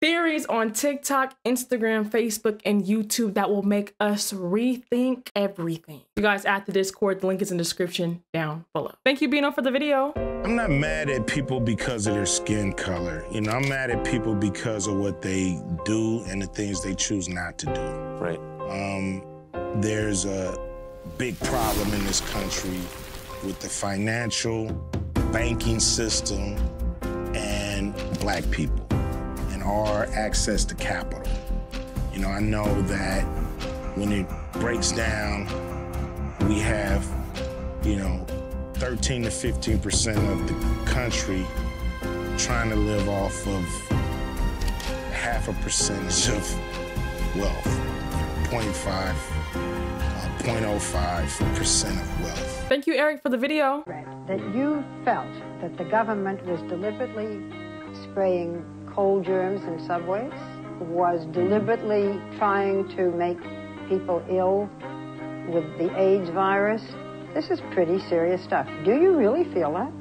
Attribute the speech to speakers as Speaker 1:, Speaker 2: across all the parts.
Speaker 1: theories on TikTok, Instagram, Facebook, and YouTube that will make us rethink everything. You guys add the Discord, the link is in the description down below. Thank you, Bino, for the video.
Speaker 2: I'm not mad at people because of their skin color. You know, I'm mad at people because of what they do and the things they choose not to do.
Speaker 3: Right.
Speaker 2: There's a big problem in this country with the financial banking system and black people and our access to capital. You know, I know that when it breaks down, we have, you know, 13 to 15% of the country trying to live off of half a percentage of wealth, 0.05% of wealth.
Speaker 1: Thank you, Eric, for the video.
Speaker 4: That you felt that the government was deliberately spraying cold germs in subways, was deliberately trying to make people ill with the AIDS virus. This is pretty serious stuff. Do you really feel that?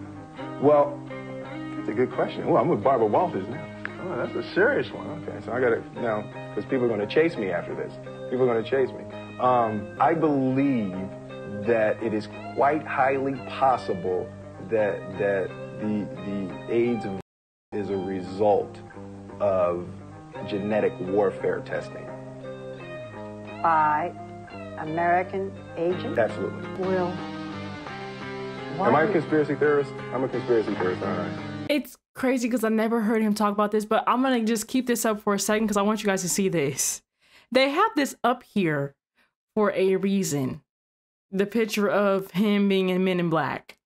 Speaker 5: Well, that's a good question. Well, I'm with Barbara Walters now. Oh, that's a serious one. Okay, so I got to, now, because people are going to chase me after this. People are going to chase me. I believe that it is quite highly possible that the AIDS is a result of genetic warfare testing.
Speaker 4: By American agents?
Speaker 5: Absolutely.
Speaker 4: Will.
Speaker 5: Am I a conspiracy theorist? I'm a conspiracy theorist, all right.
Speaker 1: It's crazy because I never heard him talk about this, but I'm going to just keep this up for a second because I want you guys to see this. They have this up here for a reason. The picture of him being in Men in Black.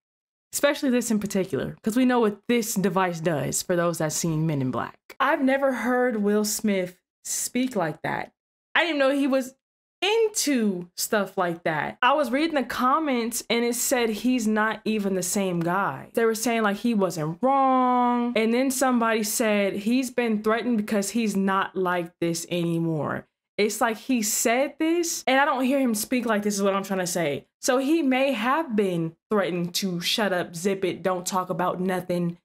Speaker 1: Especially this in particular, because we know what this device does for those that seen Men in Black. I've never heard Will Smith speak like that. I didn't know he was into stuff like that. I was reading the comments and it said he's not even the same guy. They were saying like he wasn't wrong. And then somebody said he's been threatened because he's not like this anymore. It's like he said this and I don't hear him speak like this is what I'm trying to say. So he may have been threatened to shut up, zip it, don't talk about nothing.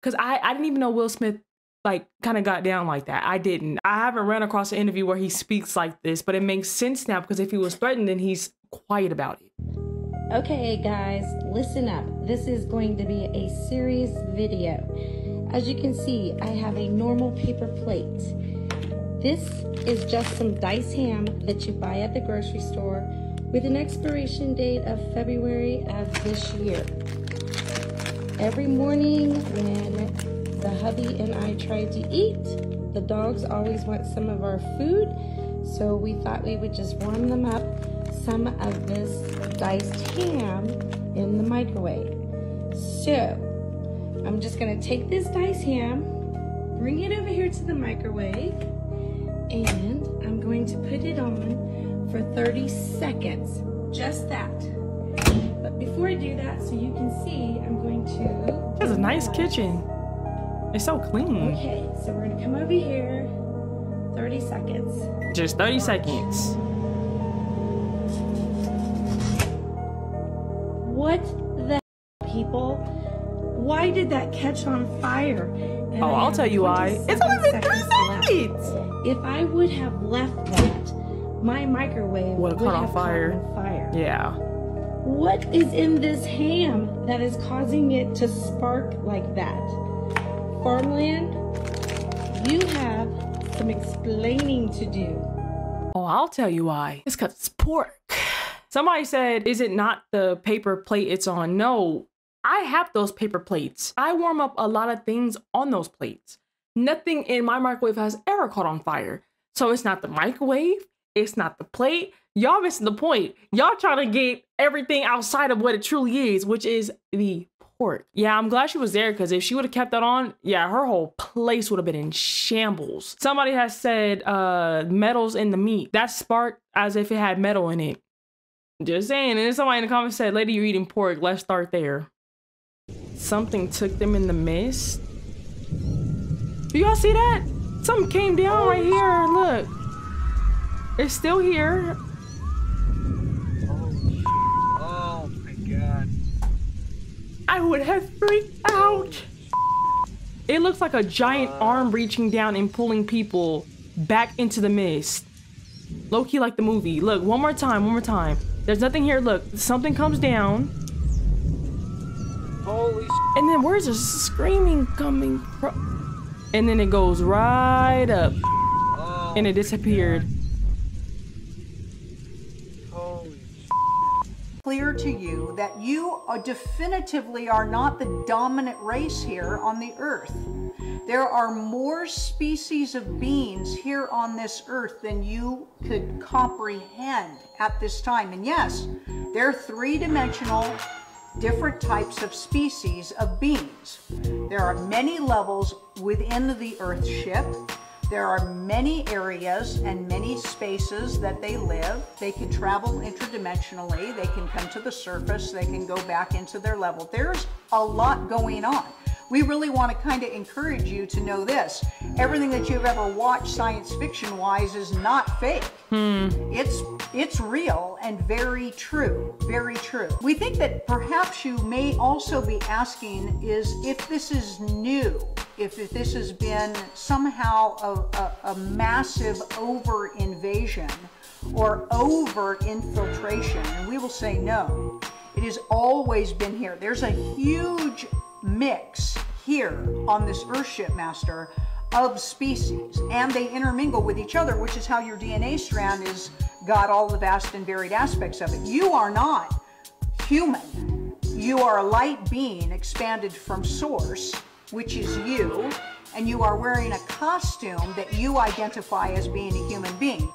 Speaker 1: Because I didn't even know Will Smith like kind of got down like that. I didn't. I haven't ran across an interview where he speaks like this, but it makes sense now because if he was threatened, then he's quiet about it.
Speaker 6: Okay, guys, listen up. This is going to be a serious video. As you can see, I have a normal paper plate. This is just some diced ham that you buy at the grocery store with an expiration date of February of this year. Every morning when the hubby and I try to eat, the dogs always want some of our food, so we thought we would just warm them up some of this diced ham in the microwave. So I'm just gonna take this diced ham, bring it over here to the microwave, and I'm going to put it on for 30 seconds, just that. But before I do that, so you can see, I'm going to...
Speaker 1: It's a nice kitchen. It's so clean.
Speaker 6: Okay, so we're gonna come over here, 30 seconds.
Speaker 1: Just 30 seconds.
Speaker 6: What the hell, people? Why did that catch on fire? And
Speaker 1: Oh, I'll tell you why. It's only been 3 seconds.
Speaker 6: If I would have left that, my microwave would have caught on fire.
Speaker 1: Yeah.
Speaker 6: What is in this ham that is causing it to spark like that? Farmland, you have some explaining to do.
Speaker 1: Oh, I'll tell you why. It's because it's pork. Somebody said, is it not the paper plate it's on? No, I have those paper plates. I warm up a lot of things on those plates. Nothing in my microwave has ever caught on fire. So it's not the microwave. It's not the plate. Y'all missing the point. Y'all trying to get everything outside of what it truly is, which is the pork. Yeah, I'm glad she was there because if she would have kept that on, yeah, her whole place would have been in shambles. Somebody has said metals in the meat. That sparked as if it had metal in it. Just saying. And then somebody in the comments said, lady, you're eating pork. Let's start there. Something took them in the mist. Do y'all see that? Something came down right here. Look. It's still here.
Speaker 3: Oh my God.
Speaker 1: I would have freaked out. It looks like a giant arm reaching down and pulling people back into the mist. Low-key like the movie. Look, one more time. There's nothing here. Look, something comes down.
Speaker 3: Holy shit.
Speaker 1: And then where's the screaming coming from? And then it goes right up.
Speaker 3: Oh,
Speaker 1: and it disappeared.
Speaker 3: holy shit.
Speaker 7: Clear to you that you definitively are not the dominant race here on the earth. There are more species of beings here on this earth than you could comprehend at this time. And yes, they're three-dimensional, different types of species of beings. There are many levels within the Earth ship. There are many areas and many spaces that they live. They can travel interdimensionally. They can come to the surface. They can go back into their level. There's a lot going on. We really want to kind of encourage you to know this. Everything that you've ever watched science fiction wise is not fake. It's real and very true, very true. We think that perhaps you may also be asking is if this is new, if this has been somehow a massive over invasion or over infiltration, and we will say no. It has always been here. There's a huge mix here on this Earthship, Master, of species, and they intermingle with each other, which is how your DNA strand has got all the vast and varied aspects of it. You are not human. You are a light being expanded from source, which is you, and you are wearing a costume that you identify as being a human being.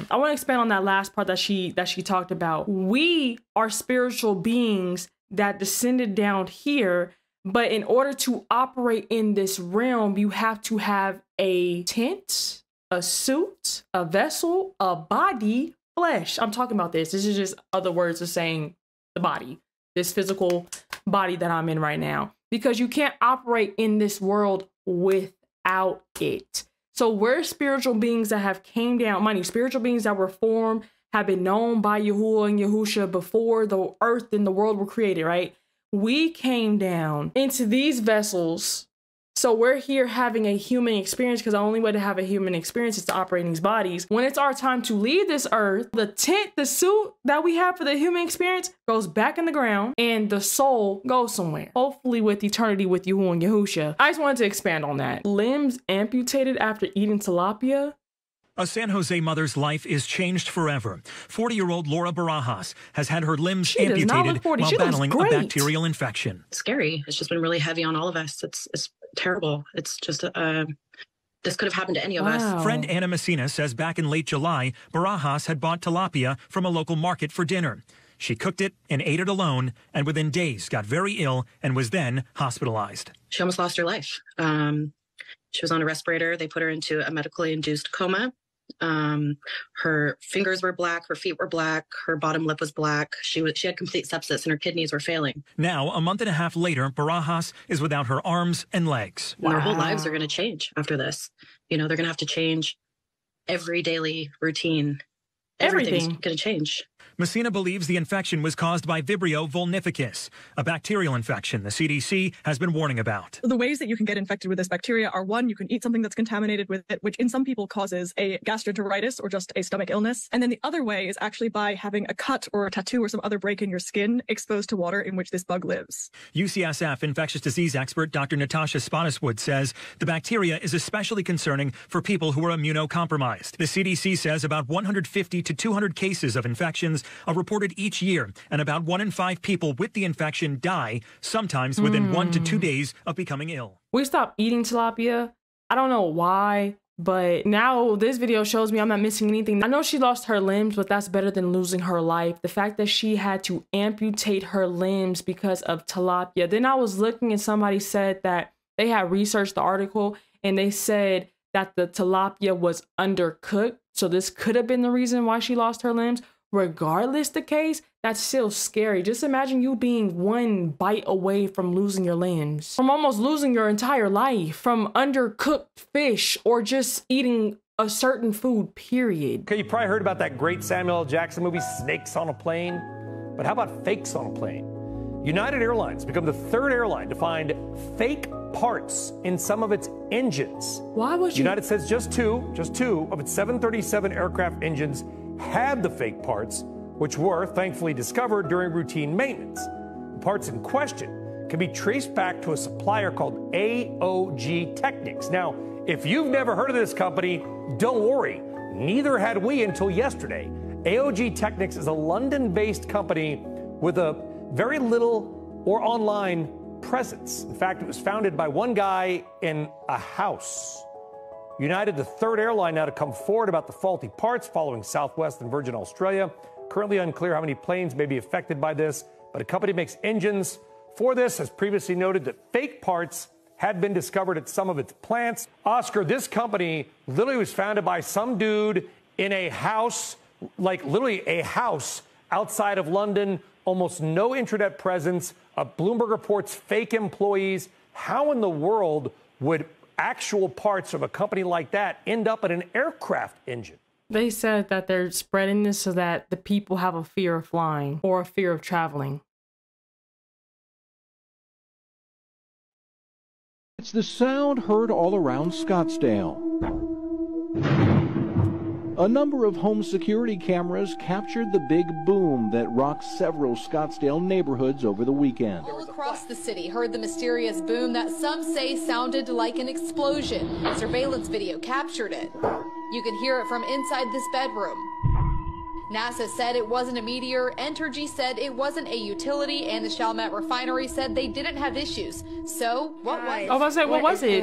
Speaker 1: I want to expand on that last part that she talked about. We are spiritual beings that descended down here, but in order to operate in this realm, you have to have a tent, a suit, a vessel, a body, flesh. I'm talking about this. This is just other words of saying the body, this physical body that I'm in right now, because you can't operate in this world without it. So we're spiritual beings that have came down, mind you, spiritual beings that were formed, have been known by Yahuwah and Yahusha before the earth and the world were created, right? We came down into these vessels. So we're here having a human experience, because the only way to have a human experience is to operate in these bodies. When it's our time to leave this earth, the tent, the suit that we have for the human experience goes back in the ground and the soul goes somewhere, hopefully with eternity with Yahuwah and Yahusha. I just wanted to expand on that. Limbs amputated after eating tilapia.
Speaker 8: A San Jose mother's life is changed forever. 40-year-old Laura Barajas has had her limbs amputated while battling a bacterial infection.
Speaker 9: It's scary. It's just been really heavy on all of us. It's terrible. It's just, this could have happened to any of us.
Speaker 8: Friend Anna Messina says back in late July, Barajas had bought tilapia from a local market for dinner. She cooked it and ate it alone, and within days got very ill and was then hospitalized.
Speaker 9: She almost lost her life. She was on a respirator. They put her into a medically induced coma. Her fingers were black, her feet were black, her bottom lip was black. She had complete sepsis and her kidneys were failing.
Speaker 8: Now, a month and a half later, Barajas is without her arms and legs.
Speaker 9: Wow. Their whole lives are going to change after this. You know, they're going to have to change every daily routine. Everything's going to change.
Speaker 8: Messina believes the infection was caused by Vibrio vulnificus, a bacterial infection the CDC has been warning about.
Speaker 10: The ways that you can get infected with this bacteria are, one, you can eat something that's contaminated with it, which in some people causes a gastroenteritis or just a stomach illness. And then the other way is actually by having a cut or a tattoo or some other break in your skin exposed to water in which this bug lives.
Speaker 8: UCSF infectious disease expert Dr. Natasha Spottiswoode says the bacteria is especially concerning for people who are immunocompromised. The CDC says about 150 to 200 cases of infections are reported each year, and about 1 in 5 people with the infection die, sometimes within 1 to 2 days of becoming ill.
Speaker 1: We stopped eating tilapia. I don't know why, but now this video shows me I'm not missing anything. I know she lost her limbs, but that's better than losing her life. The fact that she had to amputate her limbs because of tilapia. Then I was looking and somebody said that they had researched the article and they said that the tilapia was undercooked. So this could have been the reason why she lost her limbs. Regardless the case, that's still scary. Just imagine you being one bite away from losing your limbs, from almost losing your entire life, from undercooked fish, or just eating a certain food, period.
Speaker 11: Okay, you probably heard about that great Samuel L. Jackson movie, Snakes on a Plane. But how about fakes on a plane? United Airlines become the third airline to find fake parts in some of its engines.
Speaker 1: Why would you?
Speaker 11: United says just two of its 737 aircraft engines had the fake parts, which were thankfully discovered during routine maintenance. The parts in question can be traced back to a supplier called AOG Technics. Now, if you've never heard of this company, don't worry. Neither had we until yesterday. AOG Technics is a London-based company with a very little or online presence. In fact, it was founded by one guy in a house. United, the third airline now to come forward about the faulty parts following Southwest and Virgin Australia. Currently unclear how many planes may be affected by this, but a company makes engines for this has previously noted that fake parts had been discovered at some of its plants. Oscar, this company literally was founded by some dude in a house, like literally a house outside of London, almost no internet presence. Bloomberg reports fake employees. How in the world would actual parts of a company like that end up in an aircraft engine?
Speaker 1: They said that they're spreading this so that the people have a fear of flying or a fear of traveling.
Speaker 12: It's the sound heard all around Scottsdale. A number of home security cameras captured the big boom that rocked several Scottsdale neighborhoods over the weekend.
Speaker 13: All across the city heard the mysterious boom that some say sounded like an explosion. Surveillance video captured it. You can hear it from inside this bedroom. NASA said it wasn't a meteor, Entergy said it wasn't a utility, and the Chalmette refinery said they didn't have issues. So, what was it?
Speaker 1: I was about to say, what was it?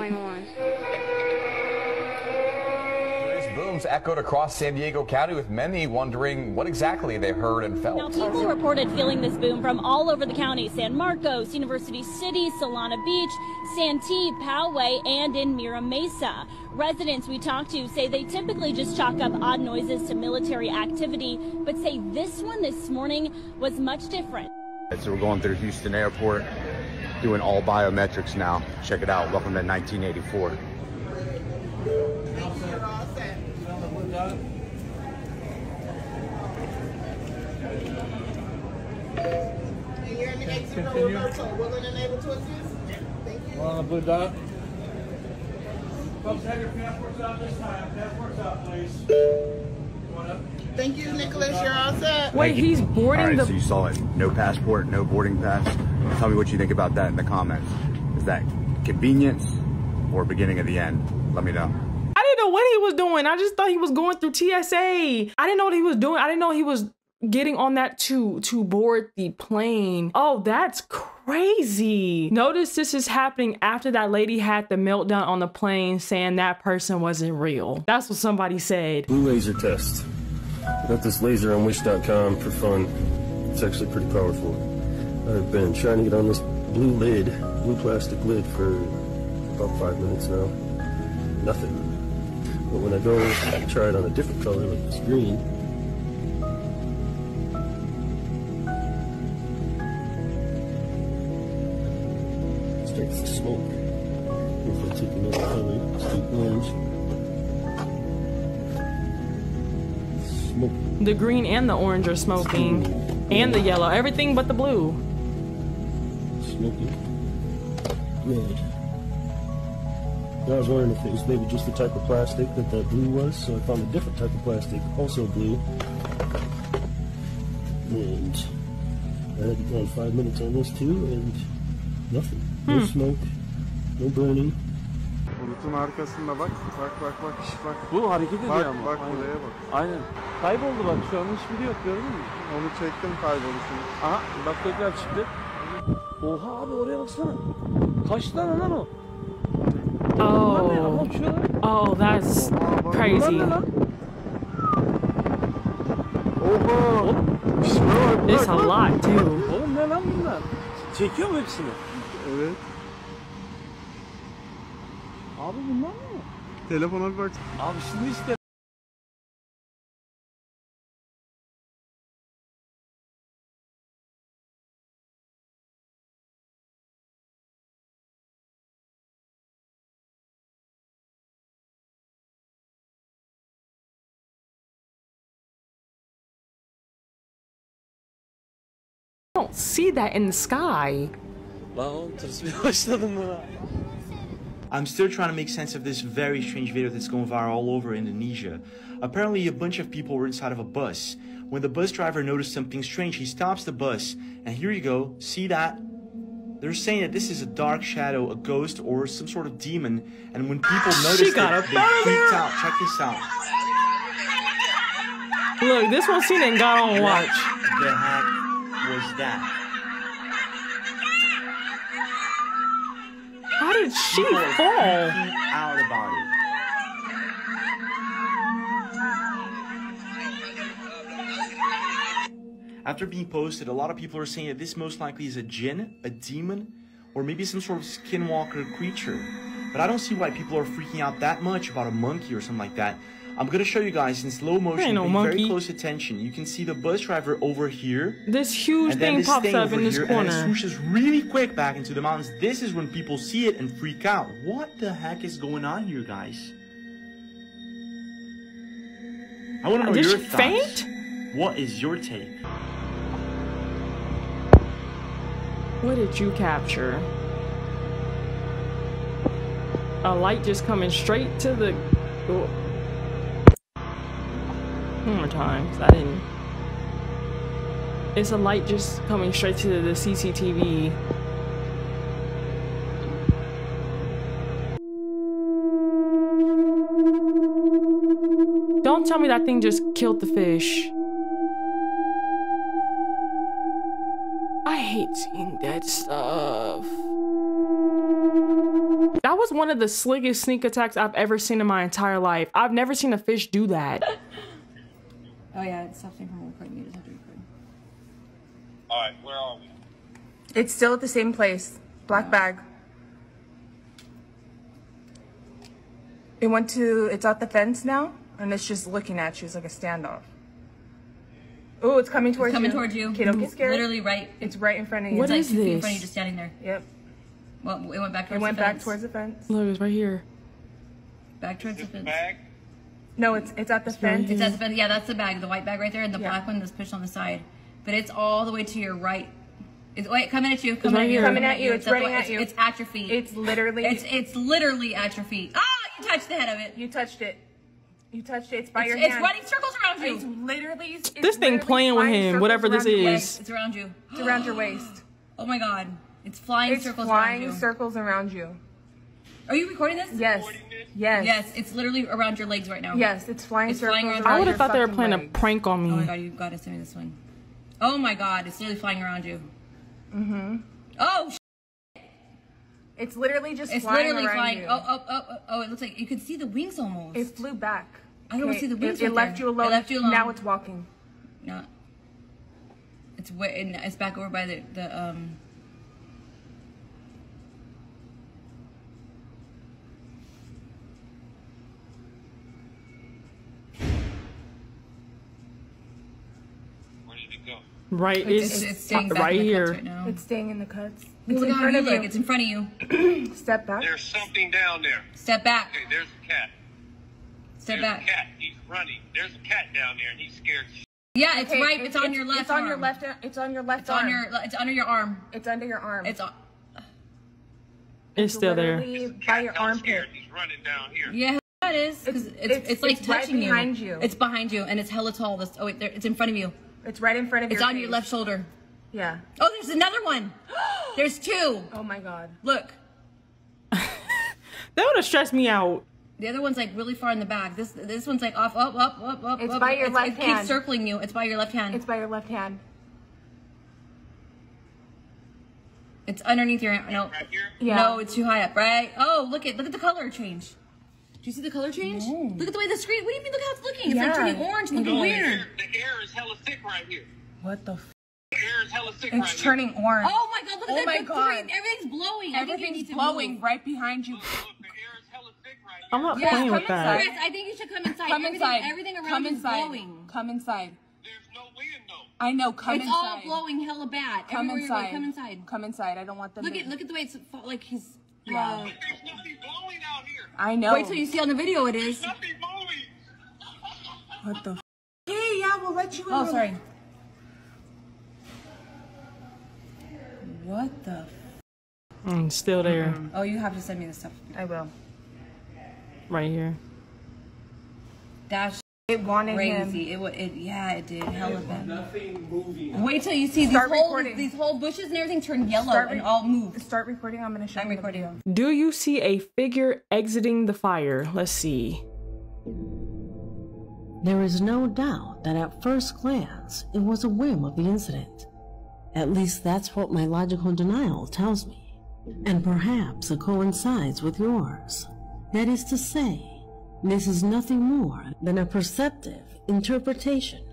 Speaker 14: Booms echoed across San Diego County, with many wondering what exactly they heard and felt.
Speaker 15: Now, people reported feeling this boom from all over the county: San Marcos, University City, Solana Beach, Santee, Poway, and in Mira Mesa. Residents we talked to say they typically just chalk up odd noises to military activity, but say this one this morning was much different.
Speaker 16: So we're going through Houston Airport, doing all biometrics now. Check it out. Welcome to 1984.
Speaker 3: Continue. Willing and able to assist? Thank you. On the blue dot. Folks, have your passports out this time. Passports out, please. Thank you, Nicholas. You're all set.
Speaker 1: Wait, he's boarding
Speaker 16: all right,
Speaker 1: the...
Speaker 16: So you saw it. No passport, no boarding pass. Tell me what you think about that in the comments. Is that convenience or beginning of the end? Let me know.
Speaker 1: I didn't know what he was doing. I just thought he was going through TSA. I didn't know what he was doing. I didn't know he was getting on that to board the plane. Oh, that's crazy. Notice this is happening after that lady had the meltdown on the plane saying that person wasn't real. That's what somebody said.
Speaker 17: Blue laser test. Got this laser on wish.com for fun. It's actually pretty powerful. I've been trying to get on this blue plastic lid for about 5 minutes now. Nothing. But when I go try it on a different color, like this green, it starts to smoke. If I take another color, let's do orange. Smoke.
Speaker 1: The green and the orange are smoking. And the yellow. Everything but the blue.
Speaker 17: Smoky. Red. I was wondering if it was maybe just the type of plastic that blue was, so I found a different type of plastic, also blue. And I had to go on 5 minutes on this too, and nothing. No smoke, no burning.
Speaker 5: Bulutun arkasında bak. Bak.
Speaker 3: Bu hareket ediyor
Speaker 5: bak,
Speaker 3: ama.
Speaker 5: Bak buraya bak.
Speaker 3: Aynen. Kayboldu bak, şu an hiçbiri yok, gördün mü?
Speaker 5: Onu çektim kayboluşunu.
Speaker 3: Aha bak tekrar çıktı. Oha abi, oraya baksana. Kaç tane lan o?
Speaker 1: Oh, that's crazy. It's a lot too.
Speaker 3: Oğlum ne lan bunlar? Çekiyor mu hepsini?
Speaker 5: Evet.
Speaker 3: Abi bunlar mı?
Speaker 5: Telefona bir bak.
Speaker 3: Abi şimdi işte
Speaker 1: don't see that in the sky.
Speaker 18: I'm still trying to make sense of this very strange video that's going viral all over Indonesia. Apparently, a bunch of people were inside of a bus. When the bus driver noticed something strange, he stops the bus, and here you go, see that? They're saying that this is a dark shadow, a ghost, or some sort of demon, and when people noticed it, they freaked out. Check this out.
Speaker 1: Look, this one seen it and got on watch.
Speaker 18: What the heck was that?
Speaker 1: How did she
Speaker 18: People are
Speaker 1: fall?
Speaker 18: freaking out about it. After being posted, a lot of people are saying that this most likely is a jinn, a demon, or maybe some sort of skinwalker creature. But I don't see why people are freaking out that much about a monkey or something like that. I'm gonna show you guys in slow motion, pay very close attention. You can see the bus driver over here.
Speaker 1: This huge thing pops up in this corner.
Speaker 18: And it swooshes really quick back into the mountains. This is when people see it and freak out. What the heck is going on here, guys? I wanna know your thoughts.
Speaker 1: Faint?
Speaker 18: What is your take?
Speaker 1: What did you capture? A light just coming straight to the door. One more time, 'cause I didn't. It's a light just coming straight to the CCTV. Don't tell me that thing just killed the fish. I hate seeing that stuff. That was one of the slickest sneak attacks I've ever seen in my entire life. I've never seen a fish do that.
Speaker 19: Oh yeah, it's stopping from recording. You just have to record.
Speaker 3: Alright, where are we?
Speaker 20: It's still at the same place. Black bag. It went to, it's at the fence now, and it's just looking at you. It's like a standoff. Oh, it's coming towards you.
Speaker 19: It's coming towards you.
Speaker 20: Okay, don't get scared.
Speaker 19: Literally right.
Speaker 20: It's right in front of you.
Speaker 1: What is
Speaker 19: like 2 feet in
Speaker 1: this?
Speaker 19: front of you, just standing there.
Speaker 20: Yep.
Speaker 19: Well, it went back towards
Speaker 20: It went
Speaker 19: the
Speaker 20: back
Speaker 19: fence.
Speaker 20: towards the fence.
Speaker 1: Look, it's right here.
Speaker 19: Back towards the fence.
Speaker 20: No, it's at the fence.
Speaker 19: It's at the fence. Yeah, that's the bag, the white bag right there, and the black one that's pushed on the side. But it's all the way to your right. It's wait, coming at you. Coming at you.
Speaker 20: Coming at you. It's running at you.
Speaker 19: It's at your feet.
Speaker 20: It's literally.
Speaker 19: It's literally at your feet. Ah! You touched the head of it.
Speaker 20: You touched it. You touched it. It's by your
Speaker 19: It's
Speaker 20: hand.
Speaker 19: running circles around you.
Speaker 20: It's literally. It's
Speaker 1: This thing playing with him, whatever this is.
Speaker 19: It's around you.
Speaker 20: It's around your waist.
Speaker 19: Oh my god. It's flying circles around you.
Speaker 20: It's flying circles around you.
Speaker 19: Are you recording this?
Speaker 20: Yes. Yes.
Speaker 19: Yes, it's literally around your legs right now.
Speaker 20: Yes, it's flying circles around
Speaker 1: I would
Speaker 20: your
Speaker 1: have thought they were
Speaker 20: fucking
Speaker 1: playing a
Speaker 20: legs.
Speaker 1: prank on me.
Speaker 19: Oh my god, you've got to send me this one. Oh my god, it's literally flying around you.
Speaker 20: Mm-hmm.
Speaker 19: Oh,
Speaker 20: It's literally just
Speaker 19: it's
Speaker 20: flying
Speaker 19: literally
Speaker 20: around
Speaker 19: flying.
Speaker 20: you.
Speaker 19: Oh, it looks like you could see the wings almost.
Speaker 20: It flew back.
Speaker 19: I don't see the wings.
Speaker 20: It
Speaker 19: right
Speaker 20: left
Speaker 19: there.
Speaker 20: you alone.
Speaker 19: It left you alone.
Speaker 20: Now it's walking.
Speaker 19: No. It's back over by the
Speaker 1: Right,
Speaker 19: it's staying back
Speaker 1: right
Speaker 19: in the
Speaker 1: here.
Speaker 19: cuts right now.
Speaker 20: It's staying in the cuts.
Speaker 19: It's
Speaker 20: in
Speaker 19: in
Speaker 20: front of you.
Speaker 19: It's in front of you.
Speaker 20: Step back.
Speaker 3: There's something down there.
Speaker 19: Step back.
Speaker 3: Okay, there's a cat.
Speaker 19: Step
Speaker 3: There's
Speaker 19: back.
Speaker 3: a cat. He's running. There's a cat down there, and he's scared.
Speaker 19: Yeah, it's
Speaker 20: Okay,
Speaker 19: right. It's on your left.
Speaker 20: It's on your
Speaker 19: arm.
Speaker 20: left. It's on your left
Speaker 19: It's
Speaker 20: arm.
Speaker 19: on your. It's under your arm.
Speaker 20: It's under your arm.
Speaker 19: It's.
Speaker 1: It's still there.
Speaker 20: literally by your armpit.
Speaker 3: He's running down here.
Speaker 19: Yeah, that is. 'Cause it's like
Speaker 20: it's right
Speaker 19: touching
Speaker 20: behind you.
Speaker 19: It's behind you, and it's hella tall. Oh wait, there, it's in front of you.
Speaker 20: It's right in front of you.
Speaker 19: It's on your left shoulder.
Speaker 20: Yeah.
Speaker 19: Oh, there's another one. There's two.
Speaker 20: Oh my god.
Speaker 19: Look.
Speaker 1: That would have stressed me out.
Speaker 19: The other one's like really far in the back. This one's like off, up.
Speaker 20: It's by your left
Speaker 19: It
Speaker 20: hand.
Speaker 19: keeps circling you. It's by your left hand.
Speaker 20: It's by your left hand.
Speaker 19: It's underneath your no.
Speaker 3: Right here?
Speaker 20: Yeah.
Speaker 19: No, it's too high up, right? Oh, look at the color change. Do you see the color change?
Speaker 20: No.
Speaker 19: Look at the way the screen. What do you mean? Look how it's looking. It's
Speaker 20: Yeah.
Speaker 19: like turning orange, looking weird.
Speaker 3: The air is hella thick right here.
Speaker 20: What the?
Speaker 3: The air is hella thick
Speaker 20: It's
Speaker 3: right
Speaker 20: turning orange.
Speaker 19: Oh my god! Look at
Speaker 20: Oh
Speaker 19: that.
Speaker 20: my
Speaker 19: the
Speaker 20: God.
Speaker 19: green. Everything's blowing. I think you need
Speaker 20: Everything's
Speaker 19: to
Speaker 20: blowing
Speaker 19: move.
Speaker 20: right behind you.
Speaker 3: here. Look, the air is hella thick right here.
Speaker 1: I'm not
Speaker 19: Yeah,
Speaker 1: playing
Speaker 19: come
Speaker 1: with that.
Speaker 19: inside. Yes, I think you should come inside.
Speaker 20: Come inside.
Speaker 19: Everything around
Speaker 20: Come
Speaker 19: you is
Speaker 20: inside.
Speaker 19: blowing.
Speaker 20: Come inside.
Speaker 3: There's no wind though.
Speaker 20: I know. Come
Speaker 19: It's
Speaker 20: inside.
Speaker 19: all blowing hella bad.
Speaker 20: Come
Speaker 19: Everywhere you go,
Speaker 20: inside.
Speaker 19: come inside.
Speaker 20: Come inside. I don't want them.
Speaker 19: Look
Speaker 20: to...
Speaker 19: at the way it's like he's.
Speaker 20: Yeah.
Speaker 3: There's nothing blowing out here.
Speaker 20: I know.
Speaker 19: Wait till you see on the video. It is.
Speaker 3: Nothing moving.
Speaker 20: What the? Hey, yeah, we'll let you in.
Speaker 19: Oh, sorry. What the?
Speaker 1: Still there.
Speaker 19: Oh, you have to send me the stuff.
Speaker 20: I will.
Speaker 1: Right here.
Speaker 19: That's
Speaker 20: it wanted
Speaker 19: crazy.
Speaker 20: him.
Speaker 19: It did. Hell of it.
Speaker 3: Nothing moving.
Speaker 19: Wait till you see these whole bushes and everything turn yellow and all move.
Speaker 20: Start recording. I'm gonna show you. I'm recording.
Speaker 1: Do you see a figure exiting the fire? Let's see.
Speaker 21: There is no doubt that at first glance, it was a whim of the incident. At least that's what my logical denial tells me. And perhaps it coincides with yours. That is to say, this is nothing more than a perceptive interpretation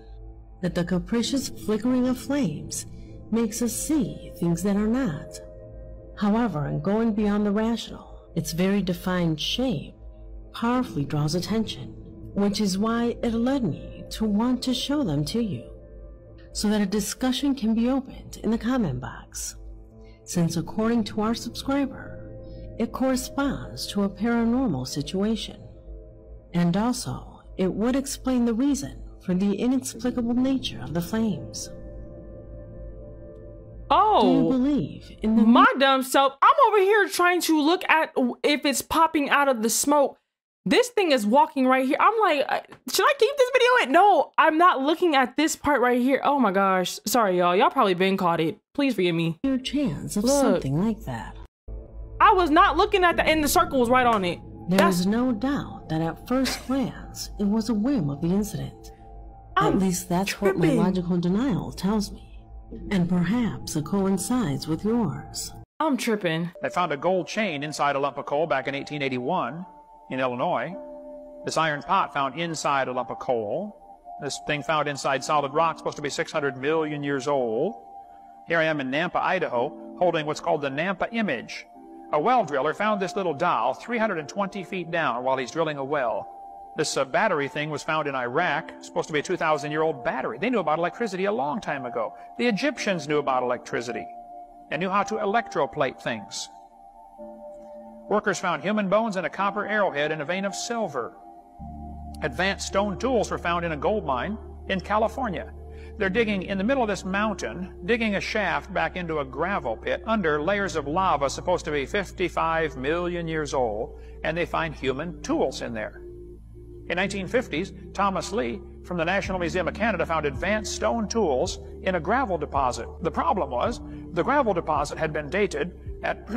Speaker 21: that the capricious flickering of flames makes us see things that are not. However, in going beyond the rational, its very defined shape powerfully draws attention, which is why it led me to want to show them to you, so that a discussion can be opened in the comment box, since according to our subscriber, it corresponds to a paranormal situation. And also, it would explain the reason for the inexplicable nature of the flames.
Speaker 1: Oh,
Speaker 21: do you believe in the
Speaker 1: my dumb self? I'm over here trying to look at if it's popping out of the smoke. This thing is walking right here. I'm like, should I keep this video in? No, I'm not looking at this part right here. Oh my gosh. Sorry, y'all. Y'all probably been caught it. Please forgive me.
Speaker 21: Your chance of something like that.
Speaker 1: I was not looking at that, and the circle was right on it.
Speaker 21: There is no doubt that at first glance, it was a whim of the incident. At least that's what my logical denial tells me. And perhaps it coincides with yours.
Speaker 1: I'm tripping.
Speaker 22: They found a gold chain inside a lump of coal back in 1881 in Illinois. This iron pot found inside a lump of coal. This thing found inside solid rock, supposed to be 600 million years old. Here I am in Nampa, Idaho, holding what's called the Nampa image. A well driller found this little doll 320 feet down while he's drilling a well. This battery thing was found in Iraq, supposed to be a 2,000-year-old battery. They knew about electricity a long time ago. The Egyptians knew about electricity and knew how to electroplate things. Workers found human bones and a copper arrowhead in a vein of silver. Advanced stone tools were found in a gold mine in California. They're digging in the middle of this mountain, digging a shaft back into a gravel pit under layers of lava supposed to be 55 million years old, and they find human tools in there. In 1950s, Thomas Lee from the National Museum of Canada found advanced stone tools in a gravel deposit. The problem was the gravel deposit had been dated at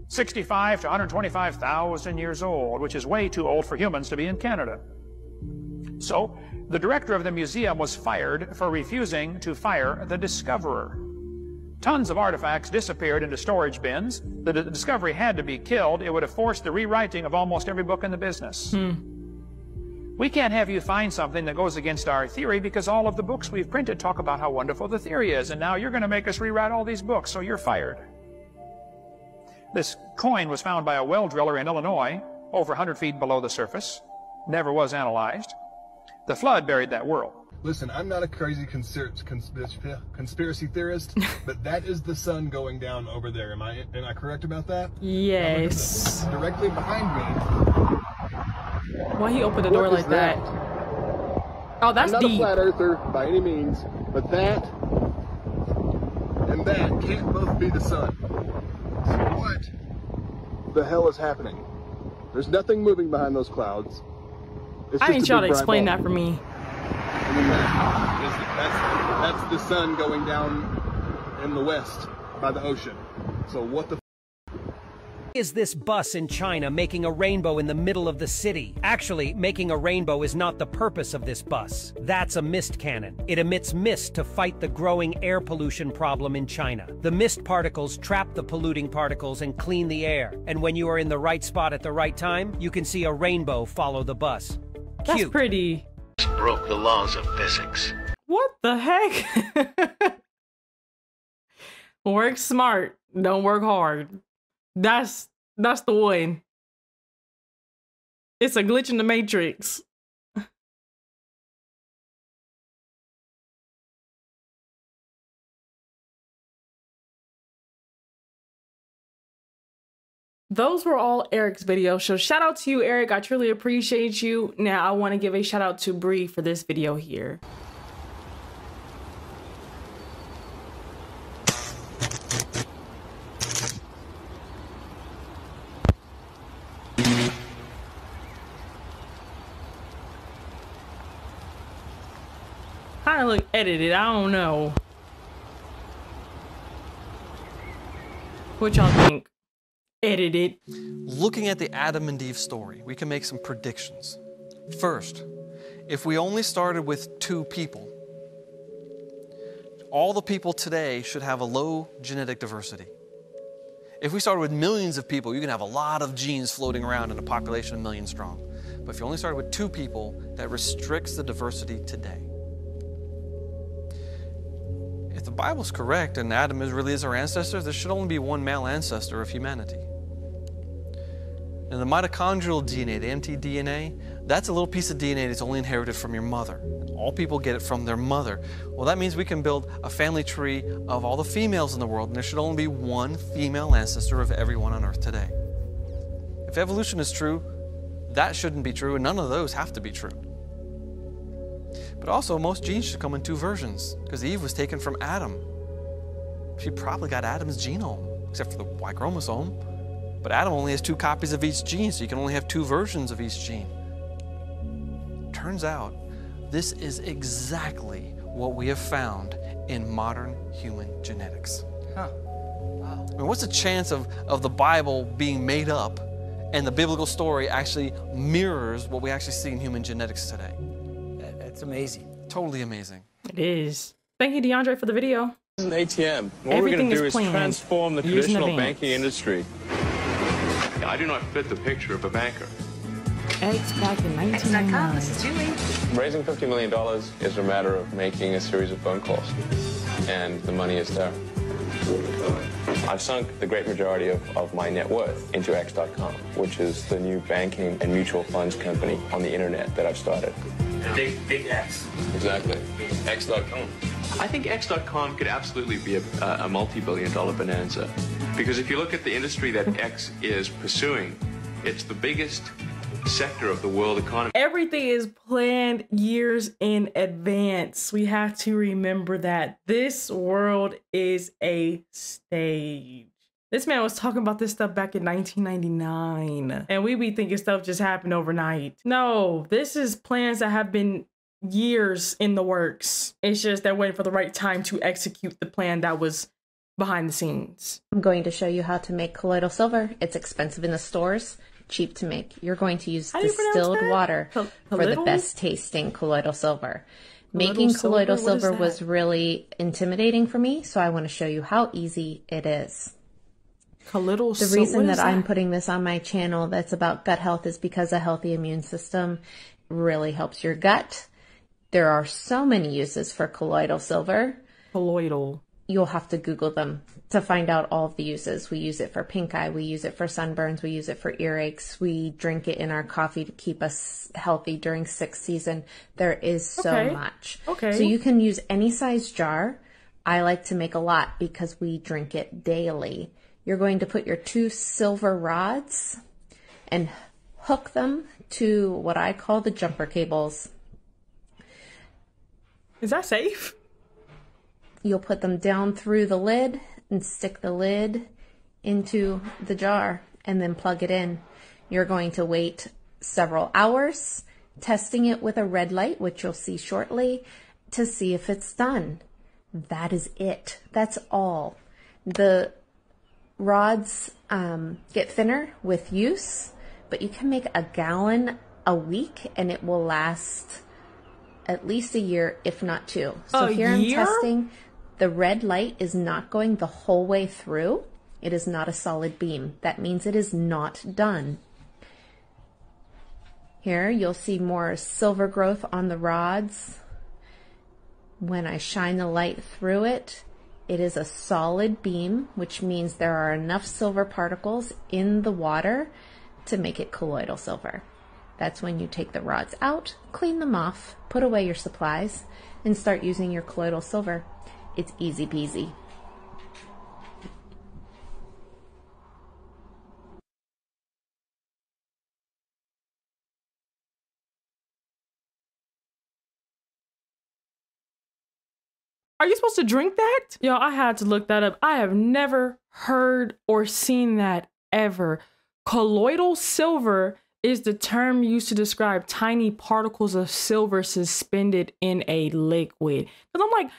Speaker 22: 65 to 125,000 years old, which is way too old for humans to be in Canada. So the director of the museum was fired for refusing to fire the discoverer. Tons of artifacts disappeared into storage bins. The discovery had to be killed. It would have forced the rewriting of almost every book in the business. We can't have you find something that goes against our theory because all of the books we've printed talk about how wonderful the theory is, and now you're going to make us rewrite all these books, so you're fired. This coin was found by a well driller in Illinois, over 100 feet below the surface. Never was analyzed. The flood buried that world.
Speaker 23: Listen, I'm not a crazy conspiracy theorist, but that is the sun going down over there. Am I correct about that?
Speaker 1: Yes.
Speaker 23: Directly behind me.
Speaker 1: Why he opened the door like that? Oh, that's
Speaker 23: I'm not
Speaker 1: deep.
Speaker 23: a flat earther by any means, but that and that can't both be the sun. So what the hell is happening? There's nothing moving behind those clouds.
Speaker 1: I need y'all to explain that for me.
Speaker 23: And then that's the sun going down in the west by the ocean. So what the
Speaker 24: is this bus in China making a rainbow in the middle of the city? Actually, making a rainbow is not the purpose of this bus. That's a mist cannon. It emits mist to fight the growing air pollution problem in China. The mist particles trap the polluting particles and clean the air. And when you are in the right spot at the right time, you can see a rainbow follow the bus.
Speaker 1: That's pretty.
Speaker 25: Broke the laws of physics.
Speaker 1: What the heck? Work smart, don't work hard. That's the one. It's a glitch in the matrix. Those were all Eric's videos. So shout out to you, Eric. I truly appreciate you. Now I want to give a shout out to Bree for this video here. Kind of look edited. I don't know. What y'all think? Edited.
Speaker 2: Looking at the Adam and Eve story, we can make some predictions. First, if we only started with 2 people, all the people today should have a low genetic diversity. If we started with millions of people, you can have a lot of genes floating around in a population of millions strong. But if you only started with 2 people, that restricts the diversity today. If the Bible's correct and Adam really is our ancestor, there should only be one male ancestor of humanity. And the mitochondrial DNA, the mtDNA, that's a little piece of DNA that's only inherited from your mother. All people get it from their mother. Well, that means we can build a family tree of all the females in the world, and there should only be one female ancestor of everyone on Earth today. If evolution is true, that shouldn't be true, and none of those have to be true. But also, most genes should come in 2 versions, because Eve was taken from Adam. She probably got Adam's genome, except for the Y chromosome. But Adam only has 2 copies of each gene, so you can only have 2 versions of each gene. Turns out, this is exactly what we have found in modern human genetics.
Speaker 4: Huh. Wow.
Speaker 2: I mean, what's the chance of the Bible being made up and the biblical story actually mirrors what we actually see in human genetics today?
Speaker 4: That's amazing.
Speaker 2: Totally amazing.
Speaker 1: It is. Thank you, DeAndre, for the video.
Speaker 6: This is an ATM. What we're going to do is transform the traditional banking industry. I do not fit the picture of a banker.
Speaker 1: X back in 1999.
Speaker 6: This is Julie. Raising $50 million is a matter of making a series of phone calls, and the money is there. I've sunk the great majority of my net worth into X.com, which is the new banking and mutual funds company on the internet that I've started. Big X. Exactly. X.com. I think X.com could absolutely be a multi-billion-dollar bonanza. Because if you look at the industry that X is pursuing, it's the biggest sector of the world economy.
Speaker 1: Everything is planned years in advance. We have to remember that this world is a stage. This man was talking about this stuff back in 1999, and we be thinking stuff just happened overnight. No, this is plans that have been years in the works. It's just they're waiting for the right time to execute the plan that was behind the scenes.
Speaker 7: I'm going to show you how to make colloidal silver. It's expensive in the stores, cheap to make. You're going to use distilled water for the best tasting colloidal silver. Making colloidal silver was really intimidating for me, so I want to show you how easy it is. The reason that I'm putting this on my channel that's about gut health is because a healthy immune system really helps your gut. There are so many uses for colloidal silver.
Speaker 1: Colloidal.
Speaker 7: You'll have to Google them to find out all of the uses. We use it for pink eye. We use it for sunburns. We use it for earaches. We drink it in our coffee to keep us healthy during sick season. There is so much. So you can use any size jar. I like to make a lot because we drink it daily. You're going to put your 2 silver rods and hook them to what I call the jumper cables.
Speaker 1: Is that safe?
Speaker 7: You'll put them down through the lid and stick the lid into the jar and then plug it in. You're going to wait several hours, testing it with a red light, which you'll see shortly, to see if it's done. That is it. That's all. The rods get thinner with use, but you can make a gallon a week and it will last at least a year, if not 2. So here I'm testing. The red light is not going the whole way through. It is not a solid beam. That means it is not done. Here you'll see more silver growth on the rods. When I shine the light through it, it is a solid beam, which means there are enough silver particles in the water to make it colloidal silver. That's when you take the rods out, clean them off, put away your supplies, and start using your colloidal silver. It's easy peasy.
Speaker 1: Are you supposed to drink that? Yo, I had to look that up. I have never heard or seen that ever. Colloidal silver is the term used to describe tiny particles of silver suspended in a liquid. Because I'm like,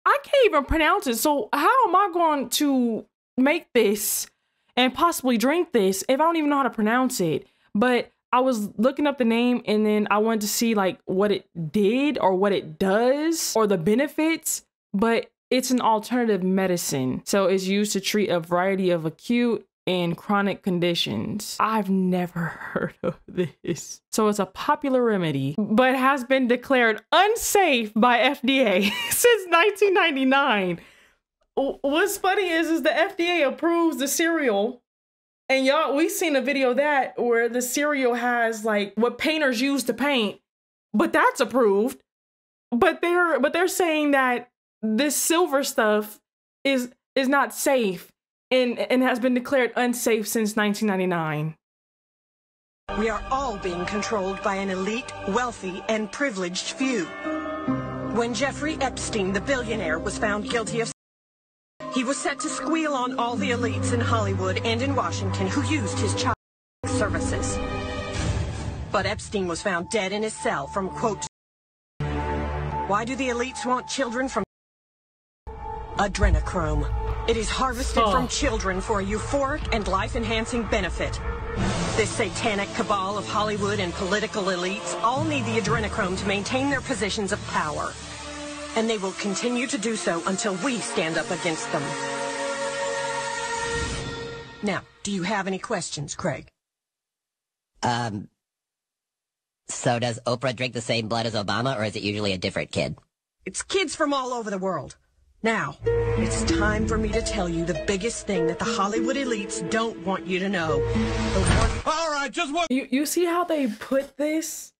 Speaker 1: I can't even pronounce it. So how am I going to make this and possibly drink this if I don't even know how to pronounce it? But I was looking up the name and then I wanted to see like what it did or what it does or the benefits, but it's an alternative medicine. So it's used to treat a variety of acute and chronic conditions. I've never heard of this. So it's a popular remedy, but has been declared unsafe by FDA since 1999. What's funny is the FDA approves the cereal, and y'all, we've seen a video of that where the cereal has like what painters use to paint, but that's approved. But they're saying that this silver stuff is not safe. And has been declared unsafe since 1999.
Speaker 8: We are all being controlled by an elite, wealthy, and privileged few. When Jeffrey Epstein, the billionaire, was found guilty of he was set to squeal on all the elites in Hollywood and in Washington who used his child services. But Epstein was found dead in his cell from, quote, why do the elites want children from adrenochrome? It is harvested from children for a euphoric and life-enhancing benefit. This satanic cabal of Hollywood and political elites all need the adrenochrome to maintain their positions of power. And they will continue to do so until we stand up against them. Now, do you have any questions, Craig?
Speaker 9: So does Oprah drink the same blood as Obama, or is it usually a different kid?
Speaker 8: It's kids from all over the world. Now, it's time for me to tell you the biggest thing that the Hollywood elites don't want you to know.
Speaker 1: All right, just what you see how they put this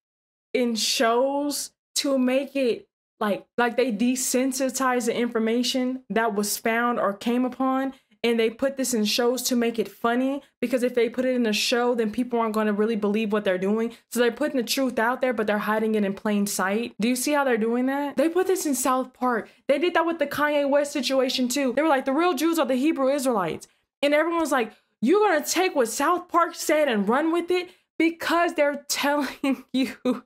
Speaker 1: in shows to make it like they desensitize the information that was found or came upon, and they put this in shows to make it funny, because if they put it in a show, then people aren't going to really believe what they're doing. So they're putting the truth out there, but they're hiding it in plain sight. Do you see how they're doing that? They put this in South Park. They did that with the Kanye West situation too. They were like, the real Jews are the Hebrew Israelites. And everyone was like, you're going to take what South Park said and run with it? Because they're telling you,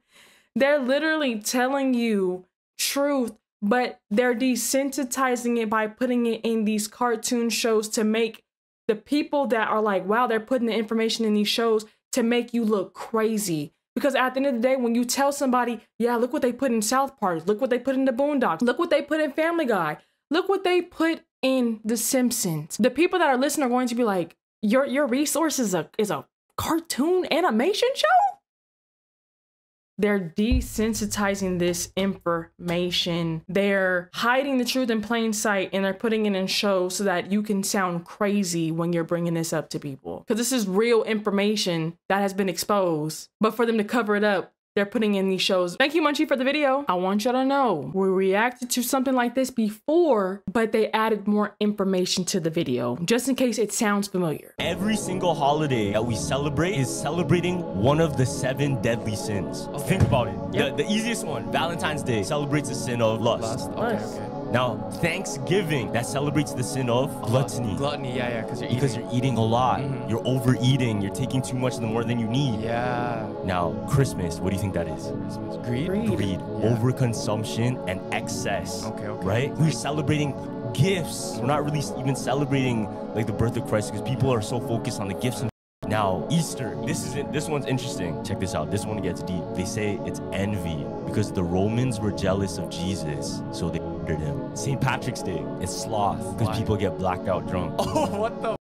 Speaker 1: they're literally telling you truth, but they're desensitizing it by putting it in these cartoon shows to make the people that are like, wow, they're putting the information in these shows to make you look crazy. Because at the end of the day, when you tell somebody, yeah, look what they put in South Park, look what they put in the Boondocks, look what they put in Family Guy, look what they put in The Simpsons, the people that are listening are going to be like, your resource is a cartoon animation show? They're desensitizing this information. They're hiding the truth in plain sight, and they're putting it in shows so that you can sound crazy when you're bringing this up to people. Because this is real information that has been exposed. But for them to cover it up, they're putting in these shows. Thank you, Munchie, for the video. I want you to know we reacted to something like this before, but they added more information to the video, just in case it sounds familiar.
Speaker 10: Every single holiday that we celebrate is celebrating one of the 7 deadly sins. Okay. Think about it. Yep. The easiest one, Valentine's Day, celebrates the sin of lust.
Speaker 11: Okay.
Speaker 10: Now, Thanksgiving, that celebrates the sin of gluttony.
Speaker 11: Gluttony, yeah,
Speaker 10: because you're eating a lot. You're overeating. You're taking too much more than you need.
Speaker 11: Yeah.
Speaker 10: Now, Christmas, what do you think that is?
Speaker 11: Greed.
Speaker 10: Yeah. Overconsumption and excess. Okay. Right? We're celebrating gifts. We're not really even celebrating like the birth of Christ, because people are so focused on the gifts. Now, Easter, this one's interesting. Check this out. This one gets deep. They say it's envy because the Romans were jealous of Jesus, so they murdered him. St. Patrick's Day, it's sloth because people get blacked out drunk.
Speaker 11: Oh, what the?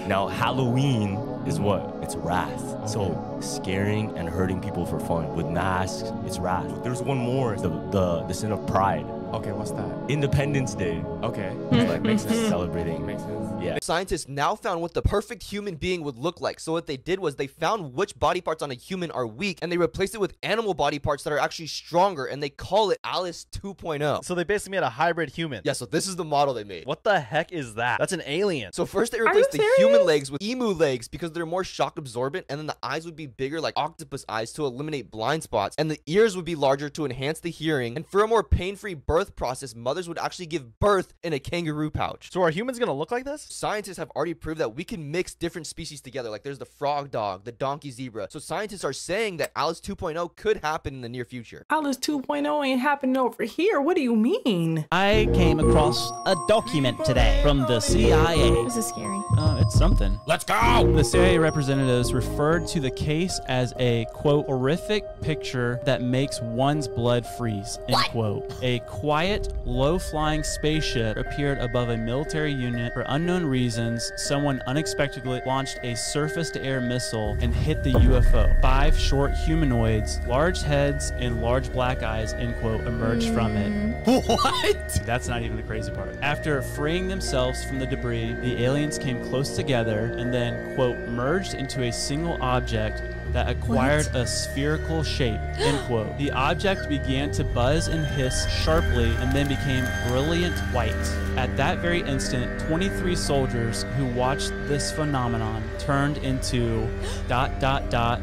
Speaker 10: Now, Halloween is what? It's wrath. Okay. So, scaring and hurting people for fun. With masks, it's wrath. There's one more, the sin of pride.
Speaker 11: Okay, what's that?
Speaker 10: Independence Day.
Speaker 11: Okay.
Speaker 10: Like, makes sense. Celebrating.
Speaker 11: Makes sense.
Speaker 10: Yeah.
Speaker 12: Scientists now found what the perfect human being would look like. So what they did was they found which body parts on a human are weak, and they replaced it with animal body parts that are actually stronger, and they call it Alice 2.0.
Speaker 26: So they basically made a hybrid human.
Speaker 12: Yeah, so this is the model they made.
Speaker 26: What the heck is that? That's an alien.
Speaker 12: So first they replaced the human legs with emu legs because they're more shock absorbent, and then the eyes would be bigger like octopus eyes to eliminate blind spots, and the ears would be larger to enhance the hearing, and for a more pain-free birth birth process, mothers would actually give birth in a kangaroo pouch.
Speaker 26: So are humans gonna look like this?
Speaker 12: Scientists have already proved that we can mix different species together. Like there's the frog dog, the donkey zebra. So scientists are saying that Alice 2.0 could happen in the near future.
Speaker 1: Alice 2.0 ain't happening over here. What do you mean?
Speaker 5: I came across a document today from the CIA.
Speaker 13: This is scary.
Speaker 5: It's something.
Speaker 14: Let's go! The CIA representatives referred to the case as a, quote, horrific picture that makes one's blood freeze, end quote. A quiet, low-flying spaceship appeared above a military unit. For unknown reasons, someone unexpectedly launched a surface-to-air missile and hit the UFO. 5 short humanoids, large heads, and large black eyes, end quote, emerged from it. What? That's not even the crazy part. After freeing themselves from the debris, the aliens came close together and then, quote, merged into a single object that acquired a spherical shape, end quote. The object began to buzz and hiss sharply and then became brilliant white. At that very instant, 23 soldiers who watched this phenomenon turned into ...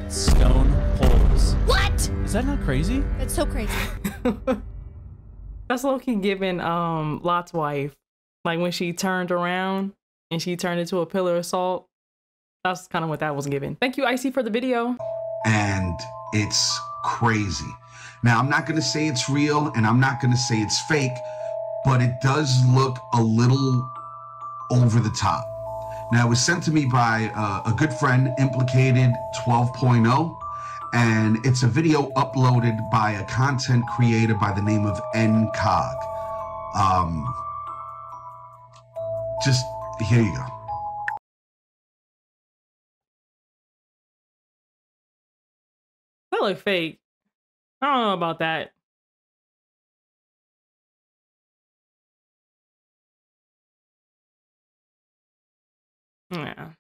Speaker 14: stone poles.
Speaker 13: What?
Speaker 14: Is that not crazy?
Speaker 13: That's so crazy.
Speaker 1: That's low-key giving Lot's wife. Like when she turned around and she turned into a pillar of salt. That's kind of what that was given. Thank you, Icy, for the video.
Speaker 15: And it's crazy. Now, I'm not going to say it's real and I'm not going to say it's fake, but it does look a little over the top. Now, it was sent to me by a good friend, Implicated 12.0, and it's a video uploaded by a content creator by the name of NCOG. Just here you go.
Speaker 1: That look fake. I don't know about that. Yeah.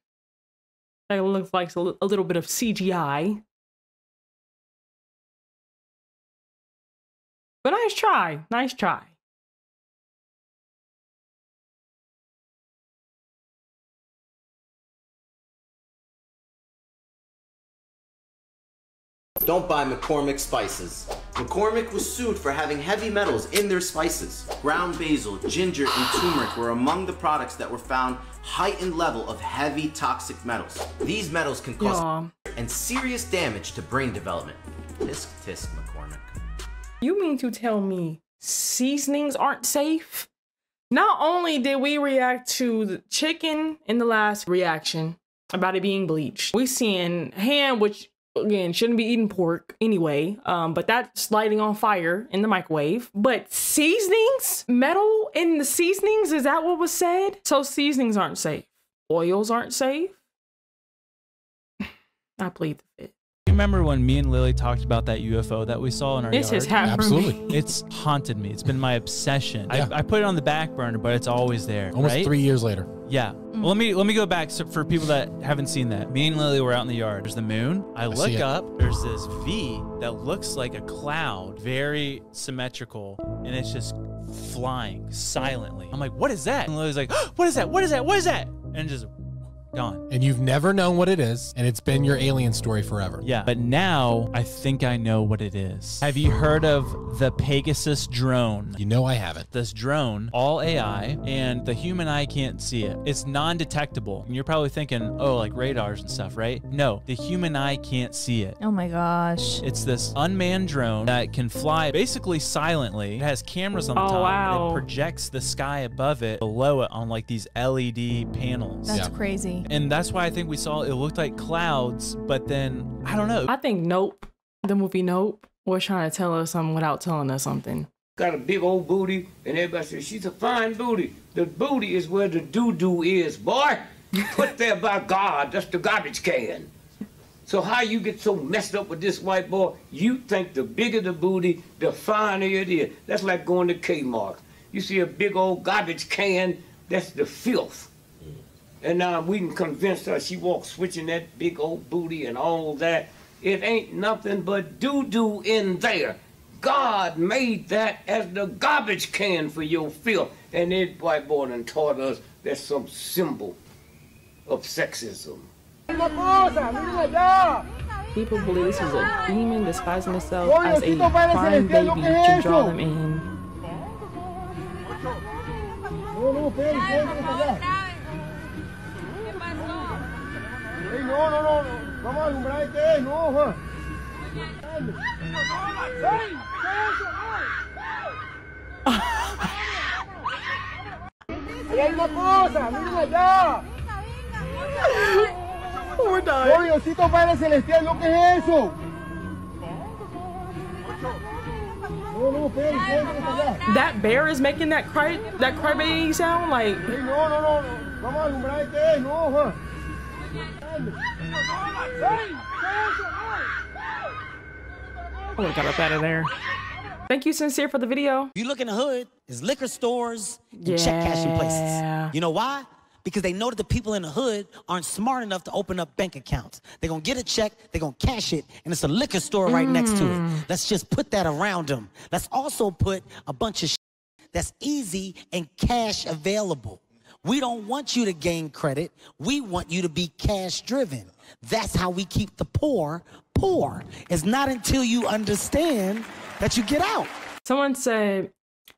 Speaker 1: That looks like a little bit of CGI. But nice try. Nice try.
Speaker 16: Don't buy McCormick spices. McCormick was sued for having heavy metals in their spices. Ground basil, ginger, and turmeric were among the products that were found heightened level of heavy toxic metals. These metals can cause and serious damage to brain development. Tisk tisk, McCormick.
Speaker 1: You mean to tell me seasonings aren't safe? Not only did we react to the chicken in the last reaction about it being bleached, we seen ham, which again shouldn't be eating pork anyway, but that's lighting on fire in the microwave. But seasonings, metal in the seasonings, is that what was said? So seasonings aren't safe, oils aren't safe. I plead the fifth.
Speaker 14: You remember when me and Lily talked about that UFO that we saw in our
Speaker 1: This
Speaker 14: yard?
Speaker 1: has happened.
Speaker 14: Absolutely. It's haunted me. It's been my obsession.
Speaker 11: Yeah.
Speaker 14: I put it on the back burner, but it's always there.
Speaker 11: Almost
Speaker 14: right?
Speaker 11: 3 years later.
Speaker 14: Yeah. Well, let me go back for people that haven't seen that. Me and Lily were out in the yard. There's the moon. I look up. There's this V that looks like a cloud, very symmetrical, and it's just flying silently. I'm like, what is that? And Lily's like, oh, what is that? What is that? What is that? And just gone.
Speaker 11: And you've never known what it is, and it's been your alien story forever.
Speaker 14: Yeah, but now I think I know what it is. Have you heard of the Pegasus drone?
Speaker 11: You know I haven't.
Speaker 14: This drone, all AI, and the human eye can't see it. It's non-detectable. And you're probably thinking, oh, like radars and stuff, right? No, the human eye can't see it.
Speaker 13: Oh my gosh.
Speaker 14: It's this unmanned drone that can fly basically silently. It has cameras on the top.
Speaker 1: Wow.
Speaker 14: And it projects the sky above it, below it on like these LED panels.
Speaker 13: That's crazy.
Speaker 14: And that's why I think we saw it looked like clouds, but then I don't know.
Speaker 1: I think Nope, the movie Nope, was trying to tell us something without telling us something.
Speaker 17: Got a big old booty, and everybody says she's a fine booty. The booty is where the doo-doo is, boy. Put there by God, that's the garbage can. So how you get so messed up with this white boy? You think the bigger the booty, the finer it is. That's like going to Kmart. You see a big old garbage can, that's the filth. And now we can convince her, she walks switching that big old booty and all that. It ain't nothing but doo-doo in there. God made that as the garbage can for your filth. And that white boy done taught us that's some symbol of sexism.
Speaker 1: People believe this is a demon disguising itself as a crying baby to draw them in.
Speaker 23: Vamos a alumbrar qué, no, Juan. Ahí hay una cosa, miren allá.
Speaker 1: We're dying.
Speaker 23: Oh, Diosito Padre Celestial, ¿lo que es eso?
Speaker 1: That bear is making that crybaby sound like.
Speaker 23: No. Vamos a alumbrar qué, no, Juan.
Speaker 1: I would have got up out of there. Thank you, Sincere, for the video.
Speaker 3: You look in the hood, there's liquor stores and check cashing places. You know why? Because they know that the people in the hood aren't smart enough to open up bank accounts. They're going to get a check, they're going to cash it, and it's a liquor store right next to it. Let's just put that around them. Let's also put a bunch of that's easy and cash available. We don't want you to gain credit. We want you to be cash driven. That's how we keep the poor poor. It's not until you understand that you get out.
Speaker 1: Someone said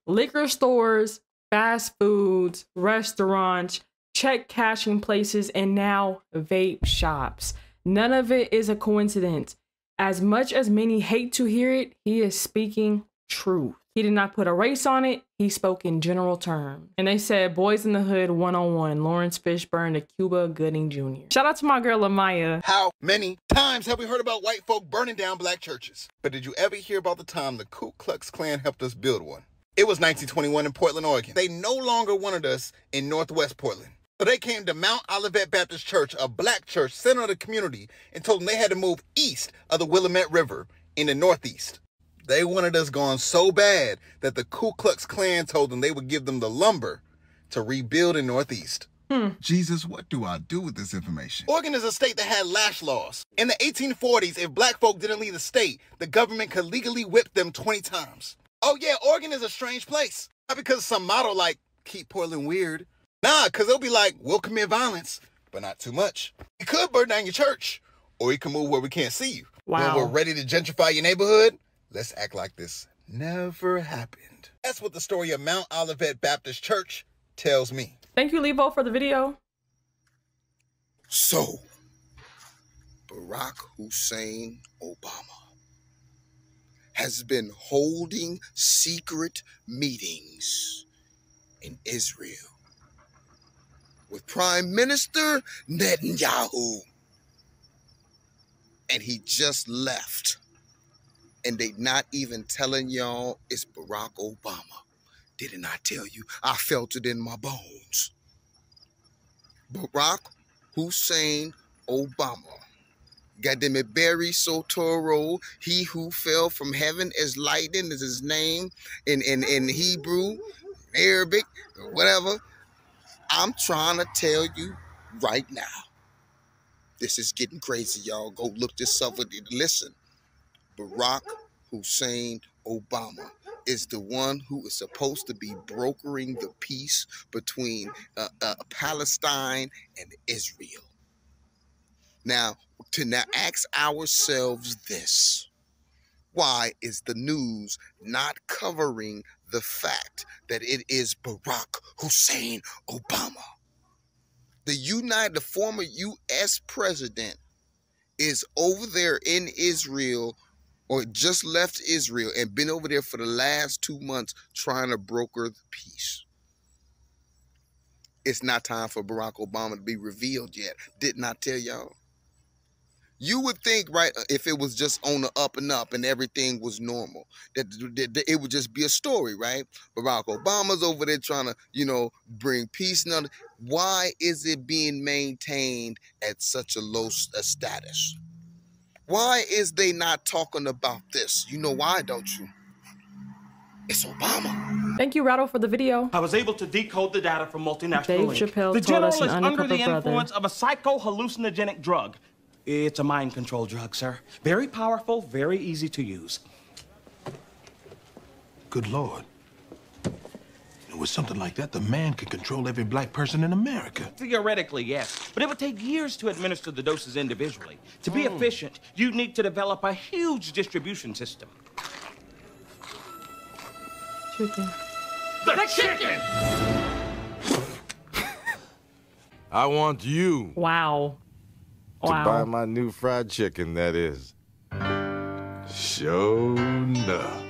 Speaker 1: liquor stores, fast foods, restaurants, check cashing places, and now vape shops. None of it is a coincidence. As much as many hate to hear it, he is speaking truth. He did not put a race on it. He spoke in general terms. And they said, Boys in the Hood 101, Lawrence Fishburne to Cuba Gooding Jr. Shout out to my girl, Amaya.
Speaker 13: How many times have we heard about white folk burning down black churches? But did you ever hear about the time the Ku Klux Klan helped us build one? It was 1921 in Portland, Oregon. They no longer wanted us in Northwest Portland. So they came to Mount Olivet Baptist Church, a black church center of the community, and told them they had to move east of the Willamette River in the Northeast. They wanted us gone so bad that the Ku Klux Klan told them they would give them the lumber to rebuild in Northeast.
Speaker 18: Jesus, what do I do with this information?
Speaker 13: Oregon is a state that had lash laws. In the 1840s, if black folk didn't leave the state, the government could legally whip them 20 times. Oh yeah, Oregon is a strange place. Not because of some motto like, keep Portland weird. Nah, because they'll be like, we'll commit violence, but not too much. You could burn down your church, or you can move where we can't see you.
Speaker 1: Wow.
Speaker 13: When we're ready to gentrify your neighborhood, let's act like this never happened. That's what the story of Mount Olivet Baptist Church tells me.
Speaker 1: Thank you, Levo, for the video.
Speaker 18: So, Barack Hussein Obama has been holding secret meetings in Israel with Prime Minister Netanyahu. And he just left. And they not even telling y'all it's Barack Obama. Didn't I tell you? I felt it in my bones. Barack Hussein Obama. Goddamn it, Barry Sotoro, he who fell from heaven as lightning is his name in Hebrew, Arabic, whatever. I'm trying to tell you right now. This is getting crazy, y'all. Go look this up. Listen. Barack Hussein Obama is the one who is supposed to be brokering the peace between Palestine and Israel. Now, to now ask ourselves this: why is the news not covering the fact that it is Barack Hussein Obama? The former U.S. president is over there in Israel, or just left Israel and been over there for the last 2 months trying to broker the peace. It's not time for Barack Obama to be revealed yet. Didn't I tell y'all? You would think, right, if it was just on the up and up and everything was normal, that it would just be a story, right? Barack Obama's over there trying to, bring peace. Why is it being maintained at such a low status? Why is they not talking about this? You know why, don't you? It's Obama.
Speaker 1: Thank you, Rattle, for the video.
Speaker 19: I was able to decode the data from multinational
Speaker 1: Dave
Speaker 19: link.
Speaker 1: Chappelle
Speaker 19: The
Speaker 1: told
Speaker 19: general
Speaker 1: us an
Speaker 19: is under the
Speaker 1: undercover
Speaker 19: influence
Speaker 1: brother.
Speaker 19: of a psycho-hallucinogenic drug. It's a mind control drug, sir. Very powerful, very easy to use.
Speaker 20: Good Lord. With something like that, the man could control every black person in America.
Speaker 19: Theoretically, yes. But it would take years to administer the doses individually. To be efficient, you'd need to develop a huge distribution system.
Speaker 1: Chicken.
Speaker 19: The chicken!
Speaker 2: I want you.
Speaker 1: Wow.
Speaker 2: To
Speaker 1: Wow.
Speaker 2: buy my new fried chicken, that is. Sure enough.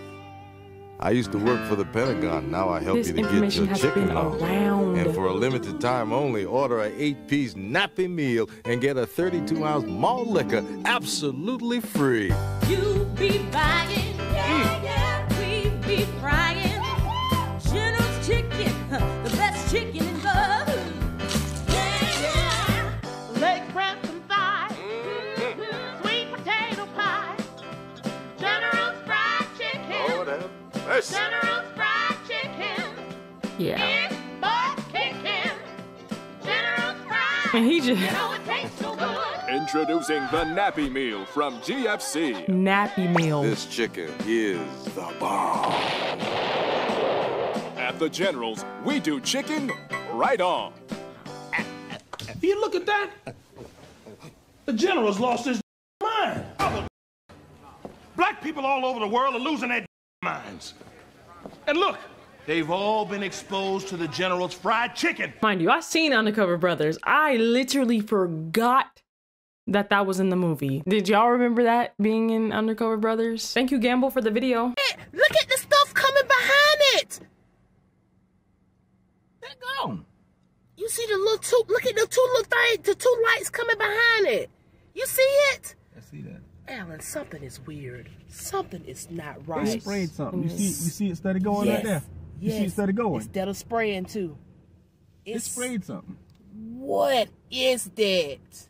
Speaker 2: I used to work for the Pentagon. Now I help
Speaker 1: This
Speaker 2: you to get
Speaker 1: information
Speaker 2: your
Speaker 1: has
Speaker 2: chicken
Speaker 1: been
Speaker 2: on.
Speaker 1: around.
Speaker 2: And for a limited time only, order a 8-piece nappy meal and get a 32-ounce malt liquor absolutely free.
Speaker 4: You be buying, we be frying. General's chicken, the best chicken in the hood. Yeah. Leg press and thighs, sweet potato pie. General's fried chicken.
Speaker 2: Lord have mercy.
Speaker 4: General's fried chicken.
Speaker 1: Yeah.
Speaker 4: It's butt kicking. General's fried.
Speaker 1: And he just.
Speaker 4: You know it tastes so good.
Speaker 23: Introducing the Nappy Meal from GFC.
Speaker 1: Nappy meal.
Speaker 2: This chicken is the bomb.
Speaker 23: At the General's, we do chicken right on.
Speaker 19: You look at that. The General's lost his mind. Black people all over the world are losing their minds. And look, they've all been exposed to the General's fried chicken.
Speaker 1: Mind you, I seen Undercover Brothers. I literally forgot that was in the movie. Did y'all remember that being in Undercover Brothers? Thank you, Gamble, for the video.
Speaker 4: Look at the stuff coming behind it.
Speaker 19: They're gone.
Speaker 4: You see the little two, look at the two little things, the two lights coming behind it. You see it?
Speaker 19: I see that.
Speaker 4: Alan, something is weird. Something is not right.
Speaker 19: They sprayed something. You see it started going right there? You see it started going?
Speaker 4: Instead of spraying too.
Speaker 19: It sprayed something.
Speaker 4: What is that?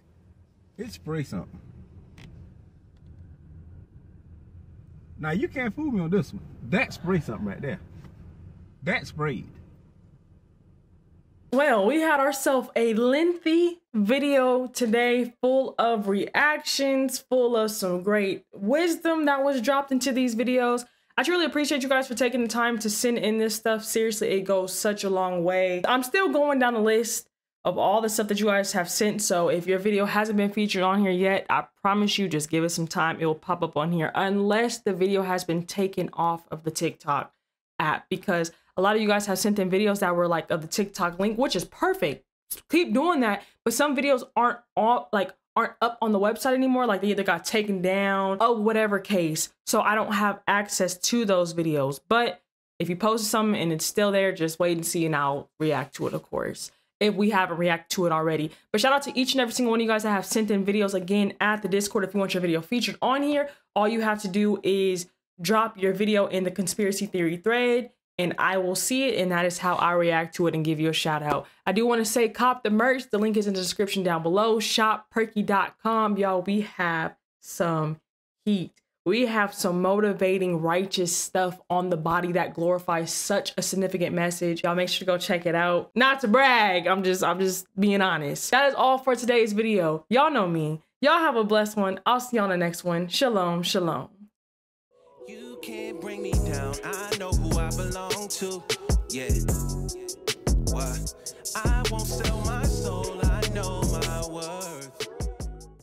Speaker 19: It sprayed something. Now you can't fool me on this one. That sprayed something right there. That sprayed.
Speaker 1: Well, we had ourselves a lengthy video today full of reactions, full of some great wisdom that was dropped into these videos. I truly appreciate you guys for taking the time to send in this stuff. Seriously, it goes such a long way. I'm still going down the list of all the stuff that you guys have sent. So if your video hasn't been featured on here yet, I promise you, just give it some time. It will pop up on here unless the video has been taken off of the TikTok app, because a lot of you guys have sent in videos that were like of the TikTok link, which is perfect. Keep doing that. But some videos aren't up on the website anymore. Like they either got taken down or whatever case. So I don't have access to those videos. But if you post something and it's still there, just wait and see and I'll react to it, of course, if we haven't reacted to it already. But shout out to each and every single one of you guys that have sent in videos again at the Discord. If you want your video featured on here, all you have to do is drop your video in the conspiracy theory thread and I will see it, and that is how I react to it and give you a shout out. I do want to say cop the merch. The link is in the description down below. Shopperky.com. Y'all, we have some heat. We have some motivating, righteous stuff on the body that glorifies such a significant message. Y'all make sure to go check it out. Not to brag, I'm just being honest. That is all for today's video. Y'all know me. Y'all have a blessed one. I'll see you on the next one. Shalom, shalom.
Speaker 21: You can't bring me down. I know who I belong to. Yeah. What? I won't sell my soul.